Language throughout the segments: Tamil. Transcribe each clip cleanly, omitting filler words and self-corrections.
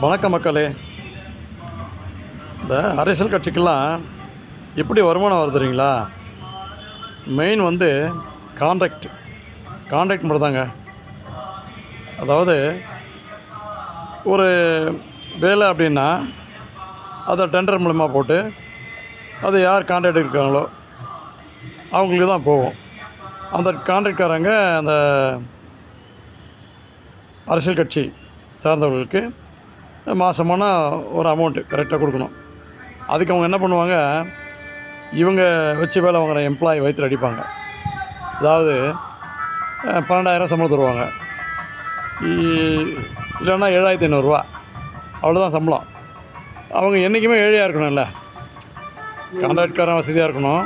வணக்கம் மக்களே. இந்த அரசியல் கட்சிக்கெல்லாம் எப்படி வருமானம் வருது தெரியுங்களா? மெயின் கான்ட்ராக்ட் மட்டும் தாங்க. அதாவது ஒரு வேலை அப்படின்னா அதை டெண்டர் மூலமாக போட்டு அது யார் கான்ட்ராக்ட் இருக்காங்களோ அவங்களுக்கு தான் போகும். அந்த கான்ட்ராக்ட்காரங்க அந்த அரசியல் கட்சி சார்ந்தவர்களுக்கு மாதமான ஒரு அமௌண்ட்டு கரெக்டாக கொடுக்கணும். அதுக்கு அவங்க என்ன பண்ணுவாங்க, இவங்க வச்சு வேலை வாங்குகிற எம்ப்ளாயி வயிற்றில் அடிப்பாங்க. அதாவது 12,000 சம்பளம் தருவாங்க, இல்லைன்னா 7,500 அவ்வளோதான் சம்பளம். அவங்க என்றைக்குமே ஏழையாக இருக்கணும்ல. கான்ட்ராக்ட்காரன் வசதியாக இருக்கணும்,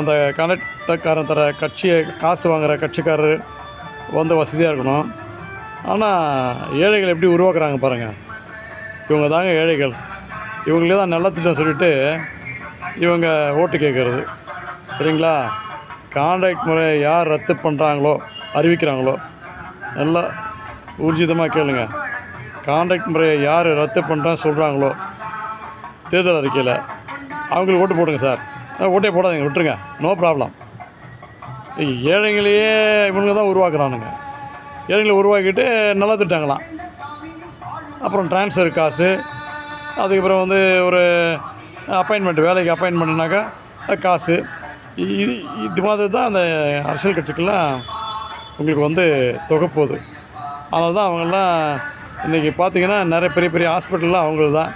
அந்த கான்ட்ராக்ட்காரன் தர கட்சியை காசு வாங்குகிற கட்சிக்காரர் வசதியாக இருக்கணும். ஆனால் ஏழைகள் எப்படி உருவாக்குறாங்க பாருங்கள். இவங்க தாங்க ஏழைகள். இவங்களே தான் நல்ல திட்டம் சொல்லிவிட்டு இவங்க ஓட்டு கேட்குறது. சரிங்களா? கான்ட்ராக்ட் முறையை யார் ரத்து பண்ணுறாங்களோ அறிவிக்கிறாங்களோ நல்லா ஊர்ஜிதமாக கேளுங்க. கான்ட்ராக்ட் முறையை யார் ரத்து பண்ணுறான்னு சொல்கிறாங்களோ தேர்தல் அறிக்கையில் அவங்களுக்கு ஓட்டு போடுங்க சார். ஓட்டே போடாதீங்க, விட்டுருங்க, நோ ப்ராப்ளம். ஏழைங்களையே இவங்க தான் உருவாக்குறானுங்க. ஏழைங்களை உருவாக்கிட்டு நல்லா திட்டாங்களாம். அப்புறம் ட்ரான்ஸ்ஃபர் காசு, அதுக்கப்புறம் ஒரு அப்பாயின்மெண்ட், வேலைக்கு அப்பாயின்மெண்ட்னாக்கா காசு. இது மாதிரி தான் அந்த அரசியல் கட்சிக்கெல்லாம் உங்களுக்கு தொகை போகுது. அதனால தான் அவங்கெல்லாம் இன்றைக்கி பார்த்திங்கன்னா நிறைய பெரிய பெரிய ஹாஸ்பிட்டல்லாம் அவங்களுக்கு தான்.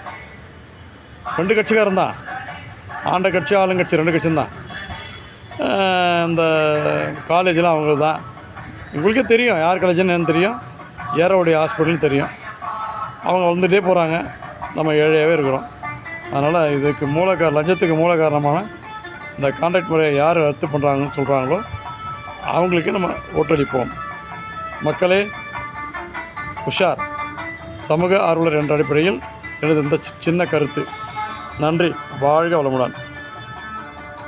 2 கட்சிக்காரன் தான், ஆண்ட கட்சி ஆளுங்கட்சி 2 கட்சியும் தான். இந்த காலேஜெலாம் அவங்களுக்கு தான். உங்களுக்கே தெரியும் யார் காலேஜுன்னு என்ன தெரியும், ஏரோடைய ஹாஸ்பிட்டல்னு தெரியும். அவங்க வந்துகிட்டே போகிறாங்க, நம்ம ஏழையாகவே இருக்கிறோம். அதனால் இதுக்கு லஞ்சத்துக்கு மூல காரணமான இந்த கான்ட்ராக்ட் முறையை யார் ரத்து பண்ணுறாங்கன்னு சொல்கிறாங்களோ அவங்களுக்கு நம்ம ஓட்டளிப்போம். மக்களே உஷார். சமூக ஆர்வலர் என்ற அடிப்படையில் எனது இந்த சின்ன கருத்து. நன்றி. வாழ்க வளமுடன்.